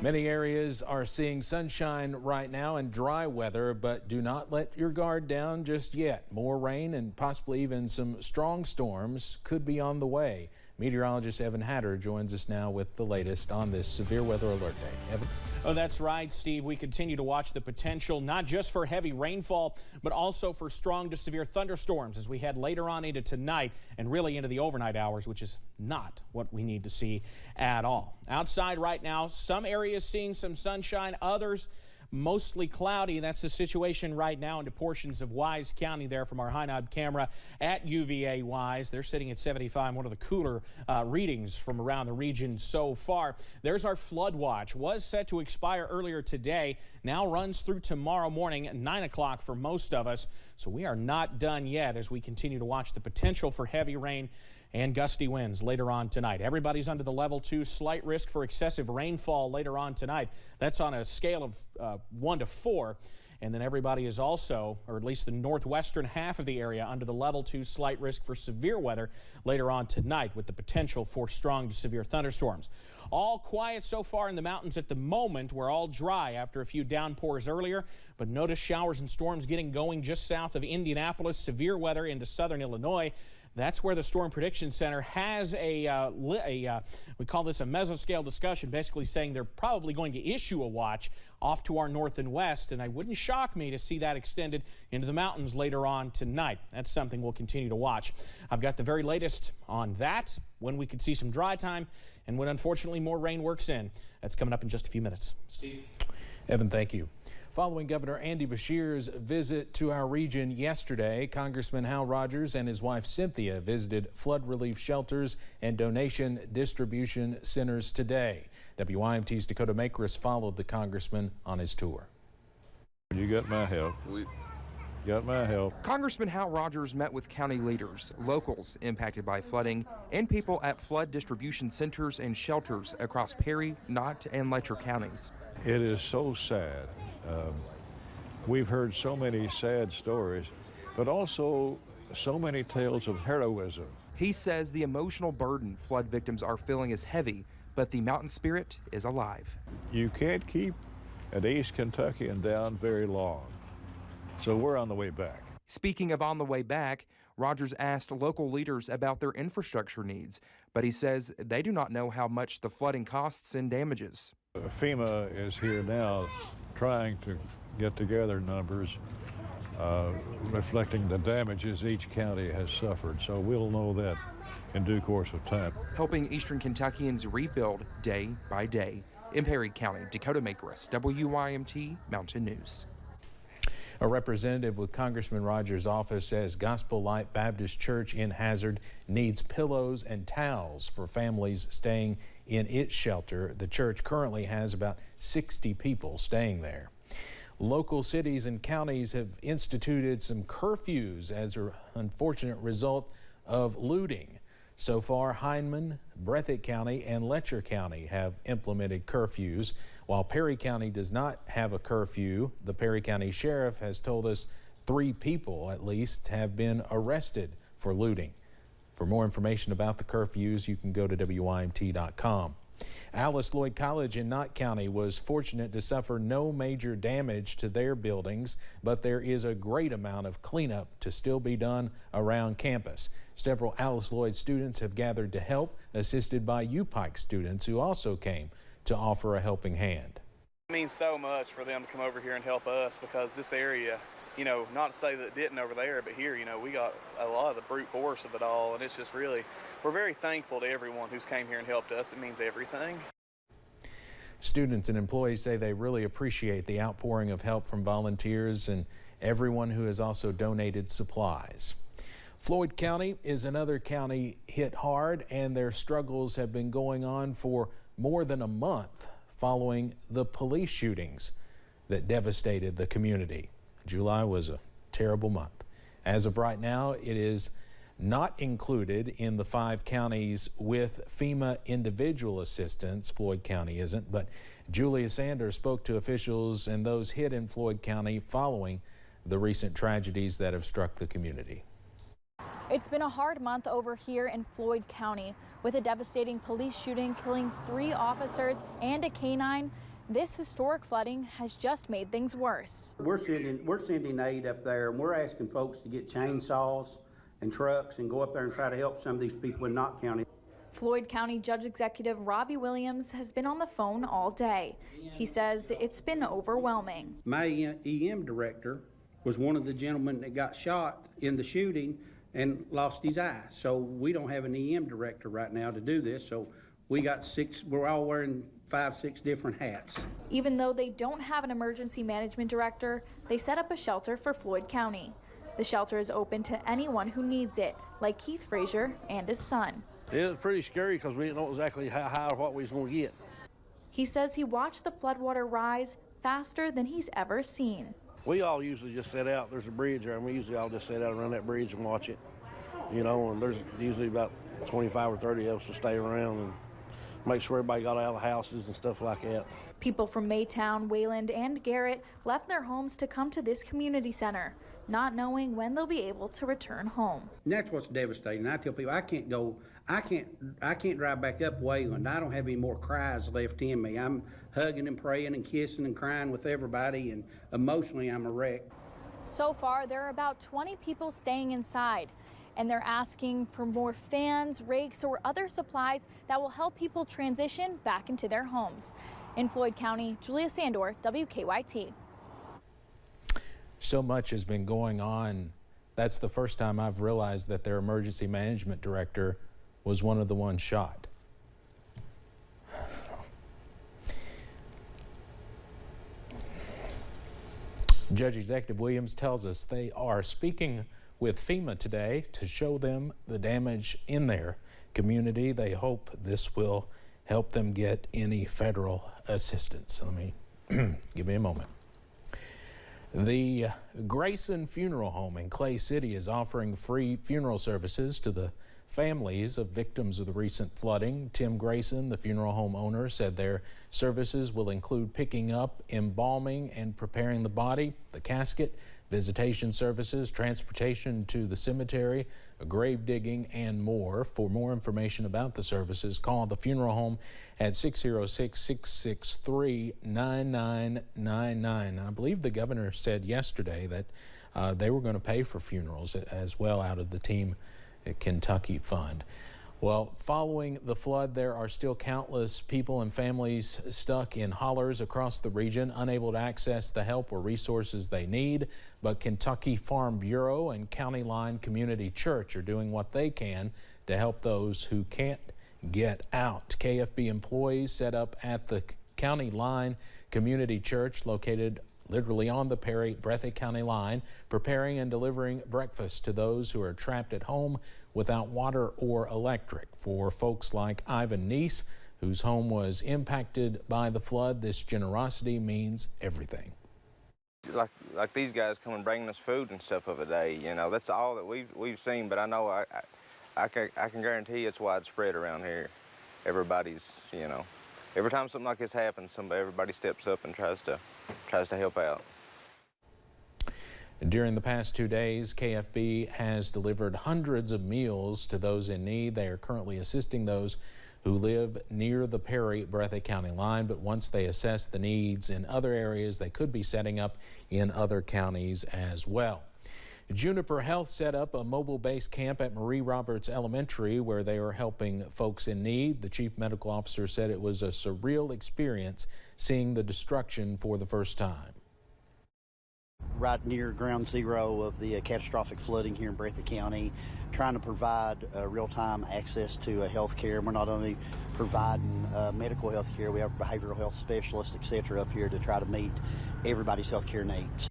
Many areas are seeing sunshine right now and dry weather, but do not let your guard down just yet. More rain and possibly even some strong storms could be on the way. Meteorologist Evan Hatter joins us now with the latest on this severe weather alert day. Evan? Oh, that's right, Steve. We continue to watch the potential not just for heavy rainfall, but also for strong to severe thunderstorms as we head later on into tonight and really into the overnight hours, which is not what we need to see at all. Outside right now, some areas seeing some sunshine, others mostly cloudy. That's the situation right now into portions of Wise County there from our high knob camera at UVA Wise. They're sitting at 75, one of the cooler readings from around the region so far. There's our flood watch. Was set to expire earlier today. Now runs through tomorrow morning at 9 o'clock for most of us. So we are not done yet as we continue to watch the potential for heavy rain and gusty winds later on tonight. Everybody's under the level 2, slight risk for excessive rainfall later on tonight. That's on a scale of 1 to 4. And then everybody is also, or at least the northwestern half of the area, under the level 2, slight risk for severe weather later on tonight with the potential for strong to severe thunderstorms. All quiet so far in the mountains at the moment. We're all dry after a few downpours earlier, but notice showers and storms getting going just south of Indianapolis. Severe weather into southern Illinois. That's where the Storm Prediction Center has we call this a mesoscale discussion, basically saying they're probably going to issue a watch off to our north and west, and it wouldn't shock me to see that extended into the mountains later on tonight. That's something we'll continue to watch. I've got the very latest on that, when we could see some dry time, and when unfortunately more rain works in. That's coming up in just a few minutes. Steve? Evan, thank you. Following Governor Andy Beshear's visit to our region yesterday, Congressman Hal Rogers and his wife Cynthia visited flood relief shelters and donation distribution centers today. WYMT's Dakota Makris followed the congressman on his tour. You got my help. Got my help. Congressman Hal Rogers met with county leaders, locals impacted by flooding, and people at flood distribution centers and shelters across Perry, Knott, and Letcher counties. It is so sad. We've heard so many sad stories, but also so many tales of heroism. He says the emotional burden flood victims are feeling is heavy, but the mountain spirit is alive. You can't keep an East Kentuckian down very long, so we're on the way back. Speaking of on the way back, Rogers asked local leaders about their infrastructure needs, but he says they do not know how much the flooding costs and damages. FEMA is here now trying to get together numbers reflecting the damages each county has suffered, so we'll know that in due course of time. Helping Eastern Kentuckians rebuild day by day. In Perry County, Dakota Makris, WYMT Mountain News. A representative with Congressman Rogers' office says Gospel Light Baptist Church in Hazard needs pillows and towels for families staying in its shelter. The church currently has about 60 people staying there. Local cities and counties have instituted some curfews as an unfortunate result of looting. So far, Hindman, Breathitt County, and Letcher County have implemented curfews. While Perry County does not have a curfew, the Perry County Sheriff has told us 3 people at least have been arrested for looting. For more information about the curfews, you can go to WYMT.com. Alice Lloyd College in Knott County was fortunate to suffer no major damage to their buildings, but there is a great amount of cleanup to still be done around campus. Several Alice Lloyd students have gathered to help, assisted by U-Pike students who also came to offer a helping hand. It means so much for them to come over here and help us because this area, you know, not to say that it didn't over there, but here, you know, we got a lot of the brute force of it all, and it's just really, we're very thankful to everyone who's came here and helped us. It means everything. Students and employees say they really appreciate the outpouring of help from volunteers and everyone who has also donated supplies. Floyd County is another county hit hard, and their struggles have been going on for more than a month following the police shootings that devastated the community. July was a terrible month. As of right now, it is not included in the 5 counties with FEMA individual assistance. Floyd County isn't, but Julia Sanders spoke to officials and those hit in Floyd County following the recent tragedies that have struck the community. It's been a hard month over here in Floyd County with a devastating police shooting killing 3 officers and a canine. This historic flooding has just made things worse. We're sending aid up there, and we're asking folks to get chainsaws and trucks and go up there and try to help some of these people in Knott County. Floyd County Judge Executive Robbie Williams has been on the phone all day. He says it's been overwhelming. My EM director was one of the gentlemen that got shot in the shooting and lost his eye. So we don't have an EM director right now to do this. So we're all wearing 5, 6 different hats. Even though they don't have an emergency management director, they set up a shelter for Floyd County. The shelter is open to anyone who needs it, like Keith Frazier and his son. It was pretty scary because we didn't know exactly how high or what we was going to get. He says he watched the floodwater rise faster than he's ever seen. We all usually just sit out. There's a bridge there, and we usually all just sit out around that bridge and watch it. You know, and there's usually about 25 or 30 of us to stay around and make sure everybody got out of the houses and stuff like that. People from Maytown, Wayland, and Garrett left their homes to come to this community center, not knowing when they'll be able to return home. And that's what's devastating. I tell people I can't drive back up Wayland. I don't have any more cries left in me. I'm hugging and praying and kissing and crying with everybody, and emotionally I'm a wreck. So far, there are about 20 people staying inside, and they're asking for more fans, rakes, or other supplies that will help people transition back into their homes. In Floyd County, Julia Sandor, WKYT. So much has been going on. That's the first time I've realized that their emergency management director was one of the ones shot. Judge Executive Williams tells us they are speaking with FEMA today to show them the damage in their community. They hope this will help them get any federal assistance. Give me a moment. The Grayson Funeral Home in Clay City is offering free funeral services to the families of victims of the recent flooding. Tim Grayson, the funeral home owner, said their services will include picking up, embalming, and preparing the body, the casket, visitation services, transportation to the cemetery, grave digging, and more. For more information about the services, call the funeral home at 606-663-9999. I believe the governor said yesterday that they were going to pay for funerals as well out of the Team Kentucky Fund. Well, following the flood, there are still countless people and families stuck in hollers across the region, unable to access the help or resources they need. But Kentucky Farm Bureau and County Line Community Church are doing what they can to help those who can't get out. KFB employees set up at the County Line Community Church, located literally on the Perry-Breathitt County line, preparing and delivering breakfast to those who are trapped at home without water or electric. For folks like Ivan Neese, whose home was impacted by the flood, this generosity means everything. Like these guys come and bringing us food and stuff of a day, you know, that's all that we've seen. But I know I can guarantee it's widespread around here. Everybody's, you know, every time something like this happens, everybody steps up and tries to help out. During the past 2 days, KFB has delivered hundreds of meals to those in need. They are currently assisting those who live near the Perry-Breathitt County line, but once they assess the needs in other areas, they could be setting up in other counties as well. Juniper Health set up a mobile base camp at Marie Roberts Elementary where they are helping folks in need. The chief medical officer said it was a surreal experience seeing the destruction for the first time. Right near ground zero of the catastrophic flooding here in Breathitt County, trying to provide real-time access to health care. We're not only providing medical health care, we have behavioral health specialists, etc. up here to try to meet everybody's health care needs.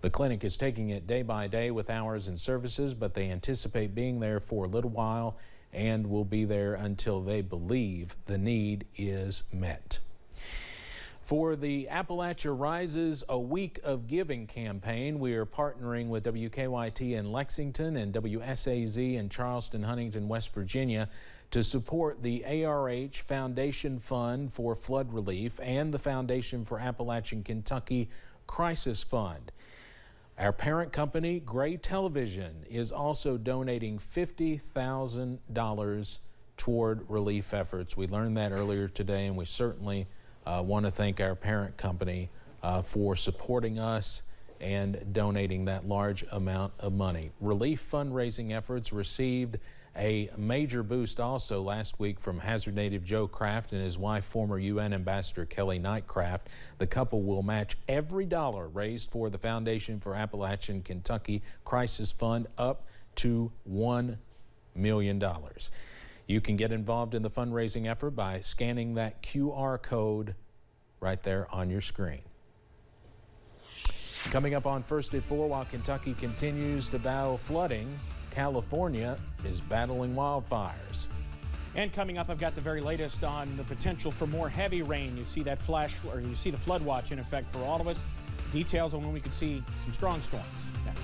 The clinic is taking it day by day with hours and services, but they anticipate being there for a little while and will be there until they believe the need is met. For the Appalachia Rises A Week of Giving campaign, we are partnering with WKYT in Lexington and WSAZ in Charleston, Huntington, West Virginia to support the ARH Foundation Fund for Flood Relief and the Foundation for Appalachian Kentucky Crisis Fund. Our parent company, Gray Television, is also donating $50,000 toward relief efforts. We learned that earlier today, and we certainly want to thank our parent company for supporting us and donating that large amount of money. Relief fundraising efforts received a major boost also last week from Hazard native Joe Kraft and his wife, former UN Ambassador Kelly Knight Kraft. The couple will match every dollar raised for the Foundation for Appalachian Kentucky Crisis Fund up to $1 million. You can get involved in the fundraising effort by scanning that QR code right there on your screen. Coming up on First at 4, while Kentucky continues to battle flooding, California is battling wildfires. And coming up, I've got the very latest on the potential for more heavy rain. You see that you see the flood watch in effect for all of us. Details on when we could see some strong storms next.